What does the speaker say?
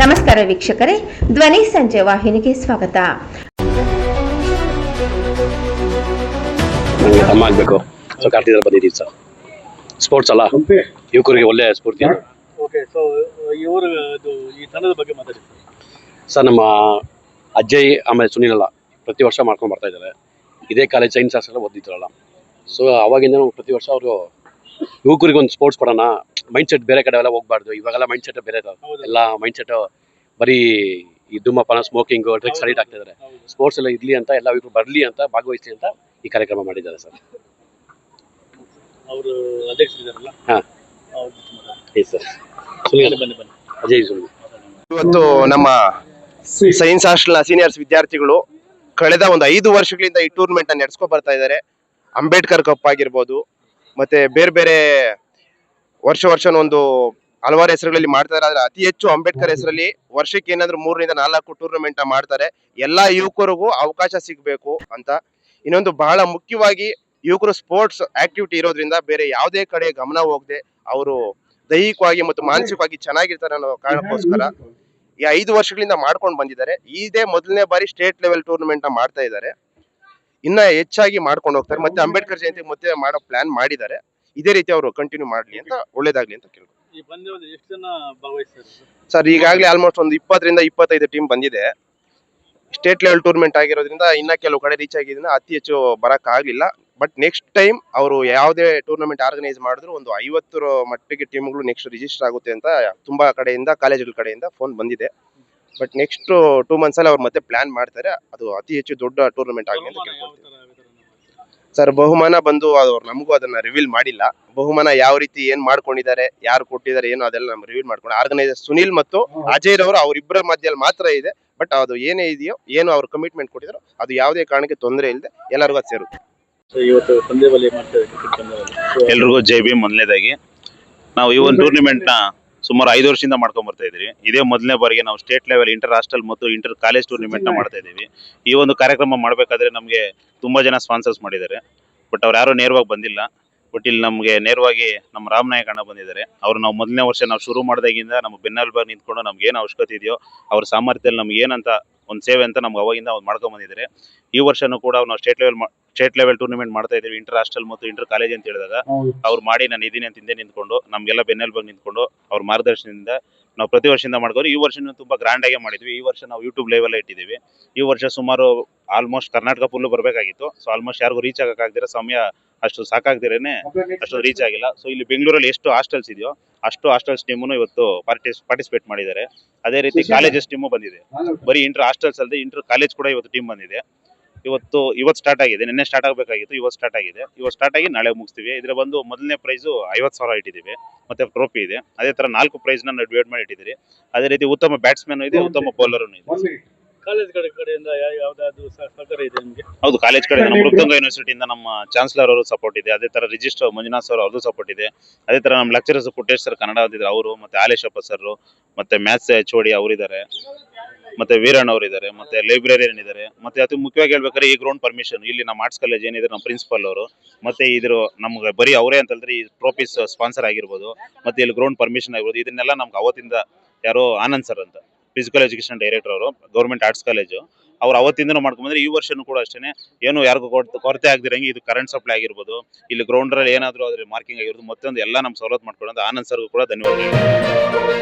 ನಮಸ್ಕಾರ ವೀಕ್ಷಕರೇ, ಧ್ವನಿ ಸಂಜೆ ವಾಹಿನಿಗೆ ಸ್ವಾಗತ. ನನಗೆ ತಮ್ಮ ಆಗಬೇಕು, ಸೊ ಕಾರ್ತಿಕದಲ್ಲಿ ಬಂದಿದ್ದೀವಿ ಸರ್. ಸ್ಪೋರ್ಟ್ಸ್ ಅಲ್ಲ, ಯುವಕರಿಗೆ ಒಳ್ಳೆ ಸ್ಫೂರ್ತಿ. ಓಕೆ, ಸೊ ಇವರು ಈ ತಂಡದ ಬಗ್ಗೆ ಮಾತಾಡಿ ಸರ್. ನಮ್ಮ ಅಜ್ಜಯ್ ಆಮೇಲೆ ಸುನಿಲ್ ಅಲ್ಲ, ಪ್ರತಿ ವರ್ಷ ಮಾಡ್ಕೊಂಡು ಬರ್ತಾ ಇದ್ದಾರೆ. ಇದೇ ಕಾಲೇಜ್ ಸೈನ್ಸ್ ಹಾಸ್ಟೆಲ್ ಓದಿದ್ರಲ್ಲ, ಸೊ ಅವಾಗಿಂದ ಪ್ರತಿ ವರ್ಷ ಅವರು ಯುವಕರಿಗೆ ಒಂದು ಸ್ಪೋರ್ಟ್ಸ್ ಕೊಡೋಣ, ಮೈಂಡ್ ಸೆಟ್ ಬೇರೆ ಕಡೆ ಎಲ್ಲ ಹೋಗ್ಬಾರ್ದು. ಇವಾಗೆಲ್ಲ ಮೈಂಡ್ ಸೆಟ್ ಬೇರೆ ಎಲ್ಲ ಮೈಂಡ್ ಸೆಟ್ ಬರೀ ಈ ಧೂಮಪಾನ, ಸ್ಮೋಕಿಂಗ್, ಡ್ರಗ್ಸ್ ಅಡಿಕ್ಟ್ ಆಗ್ತಿದ್ದಾರೆ. ಸ್ಪೋರ್ಟ್ಸ್ ಎಲ್ಲ ಇರ್ಲಿ ಅಂತ, ಎಲ್ಲ ಇವರು ಬರಲಿ ಅಂತ, ಭಾಗವಹಿಸಲಿ ಅಂತ ಈ ಕಾರ್ಯಕ್ರಮ ಮಾಡಿದ್ದಾರೆ ಸರ್. ಅವರು ಅಧ್ಯಕ್ಷರಿದ್ದಾರಲ್ಲ, ಹಾಂ ಸರ್. ಸುನಿಲ್ ಅಜಯ್ ಸುನಿಲ್. ಇವತ್ತು ನಮ್ಮ ಸೈನ್ಸ್ ಹಾಸ್ಟೆಲ್ನ ಸೀನಿಯರ್ಸ್ ವಿದ್ಯಾರ್ಥಿಗಳು ಕಳೆದ ಒಂದು 5 ವರ್ಷಗಳಿಂದ ಈ ಟೂರ್ನಮೆಂಟ್ ಅನ್ನು ನಡೆಸ್ಕೊ ಬರ್ತಾ ಇದ್ದಾರೆ. ಅಂಬೇಡ್ಕರ್ ಕಪ್ ಆಗಿರ್ಬೋದು, ಮತ್ತೆ ಬೇರೆ ಬೇರೆ ವರ್ಷನೊಂದು ಹಲವಾರು ಹೆಸರುಗಳಲ್ಲಿ ಮಾಡ್ತಾ ಇದ್ದಾರೆ. ಅತಿ ಹೆಚ್ಚು ಅಂಬೇಡ್ಕರ್ ಹೆಸರಲ್ಲಿ ವರ್ಷಕ್ಕೆ ಏನಾದ್ರು 3 ರಿಂದ 4 ಟೂರ್ನಮೆಂಟ್ ಮಾಡ್ತಾರೆ. ಎಲ್ಲಾ ಯುವಕರಿಗೂ ಅವಕಾಶ ಸಿಗಬೇಕು ಅಂತ. ಇನ್ನೊಂದು ಬಹಳ ಮುಖ್ಯವಾಗಿ, ಯುವಕರು ಸ್ಪೋರ್ಟ್ಸ್ ಆಕ್ಟಿವಿಟಿ ಇರೋದ್ರಿಂದ ಬೇರೆ ಯಾವುದೇ ಕಡೆ ಗಮನ ಹೋಗದೆ ಅವರು ದೈಹಿಕವಾಗಿ ಮತ್ತು ಮಾನಸಿಕವಾಗಿ ಚೆನ್ನಾಗಿರ್ತಾರೆ ಅನ್ನೋ ಕಾರಣಕ್ಕೋಸ್ಕರ ಈ 5 ವರ್ಷಗಳಿಂದ ಮಾಡ್ಕೊಂಡು ಬಂದಿದ್ದಾರೆ. ಇದೇ ಮೊದಲನೇ ಬಾರಿ ಸ್ಟೇಟ್ ಲೆವೆಲ್ ಟೂರ್ನಮೆಂಟ್ ಮಾಡ್ತಾ ಇದ್ದಾರೆ. ಇನ್ನ ಹೆಚ್ಚಾಗಿ ಮಾಡ್ಕೊಂಡು ಹೋಗ್ತಾರೆ. ಮತ್ತೆ ಅಂಬೇಡ್ಕರ್ ಜಯಂತಿ ಮತ್ತೆ ಮಾಡೋ ಪ್ಲಾನ್ ಮಾಡಿದ್ದಾರೆ. ಇದೇ ರೀತಿ ಅವರು ಕಂಟಿನ್ಯೂ ಮಾಡ್ಲಿ ಅಂತ, ಒಳ್ಳೇದಾಗ್ಲಿ ಅಂತ ಕೇಳ್ಬೋದು. ಈ ಪಂದ್ಯದಲ್ಲಿ ಎಷ್ಟು ಜನ ಭಾಗವಹಿಸ್ತಾರೆ ಸರ್? ಈಗಾಗಲೇ ಆಲ್ಮೋಸ್ಟ್ ಒಂದು 20 ರಿಂದ 25 ಟೀಮ್ ಬಂದಿದೆ. ಸ್ಟೇಟ್ ಲೆವೆಲ್ ಟೂರ್ನಮೆಂಟ್ ಆಗಿರೋದ್ರಿಂದ ಇನ್ನ ಕೆಲವು ಕಡೆ ರೀಚ್ ಆಗಿದ್ರಿಂದ ಅತಿ ಹೆಚ್ಚು ಬರಕ್ ಆಗ್ಲಿಲ್ಲ. ಬಟ್ ನೆಕ್ಸ್ಟ್ ಟೈಮ್ ಅವರು ಯಾವುದೇ ಟೂರ್ನಮೆಂಟ್ ಆರ್ಗನೈಸ್ ಮಾಡಿದ್ರು ಒಂದು 50 ಮಟ್ಟಿಗೆ ಟೀಮ್ಗಳು ನೆಕ್ಸ್ಟ್ ರಿಜಿಸ್ಟರ್ ಆಗುತ್ತೆ ಅಂತ ತುಂಬಾ ಕಡೆಯಿಂದ, ಕಾಲೇಜುಗಳ ಕಡೆಯಿಂದ ಫೋನ್ ಬಂದಿದೆ. ಬಟ್ ನೆಕ್ಸ್ಟ್ 2 months ಅಲ್ಲಿ ಅವ್ರು ಮತ್ತೆ ಪ್ಲಾನ್ ಮಾಡ್ತಾರೆ. ಅದು ಅತಿ ಹೆಚ್ಚು ದೊಡ್ಡ ಟೂರ್ನಮೆಂಟ್ ಆಗಲಿ ಅಂತ ಕೇಳ್ಕೊಳ್ತೀವಿ ಸರ್. ಬಹುಮಾನ ಬಂದು ಅವ್ರು ನಮಗೂ ಅದನ್ನ ರಿವೀಲ್ ಮಾಡಿಲ್ಲ. ಬಹುಮಾನ ಯಾವ ರೀತಿ ಏನ್ ಮಾಡ್ಕೊಂಡಿದ್ದಾರೆ, ಯಾರು ಕೊಟ್ಟಿದ್ದಾರೆ, ಏನು ಅದೆಲ್ಲ ನಮ್ಗೆ ರಿವೀಲ್ ಮಾಡ್ಕೊಂಡು, ಆರ್ಗನೈಸರ್ ಸುನಿಲ್ ಮತ್ತು ಅಜಯ್ ರವರು ಅವರಿಬ್ಬರ ಮಧ್ಯದಲ್ಲಿ ಮಾತ್ರ ಇದೆ. ಬಟ್ ಅದು ಏನೇ ಇದೆಯೋ, ಏನು ಅವ್ರು ಕಮಿಟ್ಮೆಂಟ್ ಕೊಟ್ಟಿದ್ರು, ಅದು ಯಾವುದೇ ಕಾರಣಕ್ಕೆ ತೊಂದರೆ ಇಲ್ಲದೆ ಎಲ್ಲರಿಗೂ ಅದು ಸೇರುತ್ತೆ. ಇವತ್ತು ಪಂದ್ಯದಲ್ಲಿ ಮಾಡ್ತಾ ಇದ್ದೀವಿ. ಎಲ್ರಿಗೂ ಜೈ ಭೀಮ್. ಮೊದಲನೇದಾಗಿ ನಾವು ಈ ಒಂದು ಟೂರ್ನಿಮೆಂಟ್ ನ ಸುಮಾರು 5 ವರ್ಷದಿಂದ ಮಾಡ್ಕೊಂಡ್ ಬರ್ತಾ ಇದ್ರಿ. ಇದೇ ಮೊದಲನೇ ಬಾರಿಗೆ ನಾವು ಸ್ಟೇಟ್ ಲೆವೆಲ್, ಇಂಟರ್ ಹಾಸ್ಟೆಲ್ ಮತ್ತು ಇಂಟರ್ ಕಾಲೇಜ್ ಟೂರ್ನಿಮೆಂಟ್ ನ ಮಾಡ್ತಾ ಇದೀವಿ. ಈ ಒಂದು ಕಾರ್ಯಕ್ರಮ ಮಾಡ್ಬೇಕಾದ್ರೆ ನಮಗೆ ತುಂಬಾ ಜನ ಸ್ಪಾನ್ಸರ್ಸ್ ಮಾಡಿದ್ದಾರೆ. ಬಟ್ ಅವ್ರು ಯಾರು ನೇರವಾಗಿ ಬಂದಿಲ್ಲ. ಬಟ್ ಇಲ್ಲಿ ನಮಗೆ ನೇರವಾಗಿ ನಮ್ಮ ರಾಮನಾಯಕ್ ಅಣ್ಣ ಬಂದಿದ್ದಾರೆ. ಅವ್ರು ನಾವು ಮೊದಲನೇ ವರ್ಷ ನಾವು ಶುರು ಮಾಡಿದಾಗಿಂದ ನಮ್ಮ ಬೆನ್ನೆಲುಬಾಗಿ ನಿಂತ್ಕೊಂಡು ನಮ್ಗೆ ಏನು ಅವಶ್ಯಕತೆ ಇದೆಯೋ ಅವ್ರ ಸಾಮರ್ಥ್ಯದಲ್ಲಿ ನಮ್ಗೆ ಏನಂತ ಒಂದು ಸೇವೆ ಅಂತ ನಮ್ಗೆ ಅವಾಗಿಂದ ಅವ್ರು ಮಾಡ್ಕೊಂಡ್ ಬಂದಿದ್ದಾರೆ. ಈ ವರ್ಷನೂ ಕೂಡ ನಾವು ಸ್ಟೇಟ್ ಲೆವೆಲ್ ಟೂರ್ನಿಮೆಂಟ್ ಮಾಡ್ತಾ ಇದ್ದೀವಿ, ಇಂಟರ್ ಹಾಸ್ಟೆಲ್ ಮತ್ತು ಇಂಟರ್ ಕಾಲೇಜ್ ಅಂತ ಹೇಳಿದಾಗ ಅವ್ರು ಮಾಡಿ ನಾನು ಇದೀನಿ ಅಂತ ಹಿಂದೆ ನಿಂತ್ಕೊಂಡು ನಮ್ಗೆಲ್ಲ ಬೆನ್ನೆಲುಬಾಗಿ ನಿಂತ್ಕೊಂಡು ಅವ್ರ ಮಾರ್ಗದರ್ಶನದಿಂದ ನಾವು ಪ್ರತಿ ವರ್ಷದಿಂದ ಮಾಡ್ಕೊಂಡು ಈ ವರ್ಷನೂ ತುಂಬಾ ಗ್ರ್ಯಾಂಡ್ ಆಗಿ ಮಾಡಿದ್ವಿ. ಈ ವರ್ಷ ನಾವು ಯೂಟ್ಯೂಬ್ ಲೈವ್ ಎಲ್ಲ ಇಟ್ಟಿದ್ದೀವಿ. ಈ ವರ್ಷ ಸುಮಾರು ಆಲ್ಮೋಸ್ಟ್ ಕರ್ನಾಟಕ ಫುಲ್ ಬರಬೇಕಾಗಿತ್ತು. ಸೊ ಆಲ್ಮೋಸ್ಟ್ ಯಾರಿಗೂ ರೀಚ್ ಆಗಕ್ಕಾಗ್ದಿರೋ, ಸಮಯ ಅಷ್ಟು ಸಾಕಾಗ್ದಿರೇನೆ ಅಷ್ಟು ರೀಚ್ ಆಗಿಲ್ಲ. ಸೊ ಇಲ್ಲಿ ಬೆಂಗಳೂರಲ್ಲಿ ಎಷ್ಟು ಹಾಸ್ಟೆಲ್ಸ್ ಇದೆಯೋ ಅಷ್ಟು ಹಾಸ್ಟೆಲ್ಸ್ ಟೀಮು ಇವತ್ತು ಪಾರ್ಟಿಸಿಪೇಟ್ ಮಾಡಿದ್ದಾರೆ. ಅದೇ ರೀತಿ ಕಾಲೇಜಸ್ ಟೀಮು ಬಂದಿದೆ. ಬರೀ ಇಂಟರ್ ಹಾಸ್ಟೆಲ್ಸ್ ಅಲ್ಲದೆ ಇಂಟರ್ ಕಾಲೇಜ್ ಕೂಡ ಇವತ್ತು ಟೀಮ್ ಬಂದಿದೆ. ಇವತ್ತು ಸ್ಟಾರ್ಟ್ ಆಗಿದೆ. ನಿನ್ನೆ ಸ್ಟಾರ್ಟ್ ಆಗಬೇಕಾಗಿತ್ತು, ಇವತ್ತು ಸ್ಟಾರ್ಟ್ ಆಗಿದೆ. ಇವತ್ತು ಸ್ಟಾರ್ಟ್ ಆಗಿ ನಾಳೆ ಮುಗಿಸ್ತೀವಿ. ಇದ್ರ ಬಂದು ಮೊದಲನೇ ಪ್ರೈಸು 50,000 ಇಟ್ಟಿದ್ದೀವಿ, ಮತ್ತೆ ಟ್ರೋಫಿ ಇದೆ. ಅದೇ ತರ 4 ಪ್ರೈಸ್ ನ ಡಿವೈಡ್ ಮಾಡಿ ಇಟ್ಟಿದ್ದೀರಿ. ಅದೇ ರೀತಿ ಉತ್ತಮ ಬ್ಯಾಟ್ಸ್ಮನ್ ಇದೆ, ಉತ್ತಮ ಬೌಲರ್ ಇದೆ. ಕಾಲೇಜ್ ಕಡೆಯಿಂದ ಯಾವ್ದಾದ್ರು ಸಹಕಾರ ಇದೆ ನಿಮಗೆ? ಹೌದು, ಕಾಲೇಜ್ ಕಡೆ ನಮ್ಮ ಮೃದಂಗ ಯೂನಿವರ್ಸಿಟಿಯಿಂದ ನಮ್ಮ ಚಾನ್ಸಲರ್ ಅವರು ಸಪೋರ್ಟ್ ಇದೆ. ಅದೇ ತರ ರಿಜಿಸ್ಟರ್ ಮಂಜುನಾಥ್ ಸರ್ ಅವ್ರದ್ದು ಸಪೋರ್ಟ್ ಇದೆ. ಅದೇ ತರ ನಮ್ಮ ಲೆಕ್ಚರರ್ಸ್ ಪುಟ್ಟೇಶ್ ಸರ್ ಕನ್ನಡ ಓದಿದ್ರು ಅವರು, ಮತ್ತೆ ಆಲೇಶಪ್ಪ ಸರ್, ಮತ್ತೆ ಮ್ಯಾಥ್ಸ್ HOD ಅವರಿದ್ದಾರೆ, ಮತ್ತೆ ವೀರಣ್ಣ ಅವರು ಇದ್ದಾರೆ, ಮತ್ತೆ ಲೈಬ್ರರಿಯನ್ ಇದ್ದಾರೆ. ಮತ್ತೆ ಅತಿ ಮುಖ್ಯವಾಗಿ ಹೇಳ್ಬೇಕಾದ್ರೆ ಈ ಗ್ರೌಂಡ್ ಪರ್ಮಿಷನ್ ಇಲ್ಲಿ ನಮ್ಮ ಆರ್ಟ್ಸ್ ಕಾಲೇಜ್ ಏನಿದೆ ನಮ್ಮ ಪ್ರಿನ್ಸಿಪಲ್ ಅವರು, ಮತ್ತೆ ಇದ್ರ ನಮ್ಗೆ ಬರೀ ಅವರೇ ಅಂತಂದ್ರೆ ಈ ಟ್ರೋಫೀಸ್ ಸ್ಪಾನ್ಸರ್ ಆಗಿರ್ಬೋದು, ಮತ್ತೆ ಇಲ್ಲಿ ಗ್ರೌಂಡ್ ಪರ್ಮಿಷನ್ ಆಗಿರ್ಬೋದು, ಇದನ್ನೆಲ್ಲ ನಮ್ಗೆ ಅವತ್ತಿಂದ ಯಾರೋ ಆನಂದ್ ಸರ್ ಅಂತ ಫಿಸಿಕಲ್ ಎಜುಕೇಶನ್ ಡೈರೆಕ್ಟರ್ ಅವರು, ಗೌರ್ಮೆಂಟ್ ಆರ್ಟ್ಸ್ ಕಾಲೇಜು, ಅವ್ರು ಅವತ್ತಿಂದನೂ ಮಾಡ್ಕೊಂಡ್ಬಂದ್ರೆ ಈ ವರ್ಷನೂ ಕೂಡ ಅಷ್ಟೇ ಏನು ಯಾರಿಗೂ ಕೊರತೆ ಆಗದಿರಂಗೆ ಇದು ಕರೆಂಟ್ ಸಪ್ಲೈ ಆಗಿರ್ಬೋದು, ಇಲ್ಲಿ ಗ್ರೌಂಡ್ ಅಲ್ಲಿ ಏನಾದ್ರು ಅದ್ರ ಮಾರ್ಕಿಂಗ್ ಆಗಿರ್ಬೋದು, ಮತ್ತೊಂದು ಎಲ್ಲ ನಮ್ಗೆ ಸವಲತ್ತು ಮಾಡ್ಕೊಳ್ಳೋದು ಆನಂದ್ ಸರ್ಗೂ ಕೂಡ ಧನ್ಯವಾದಗಳು.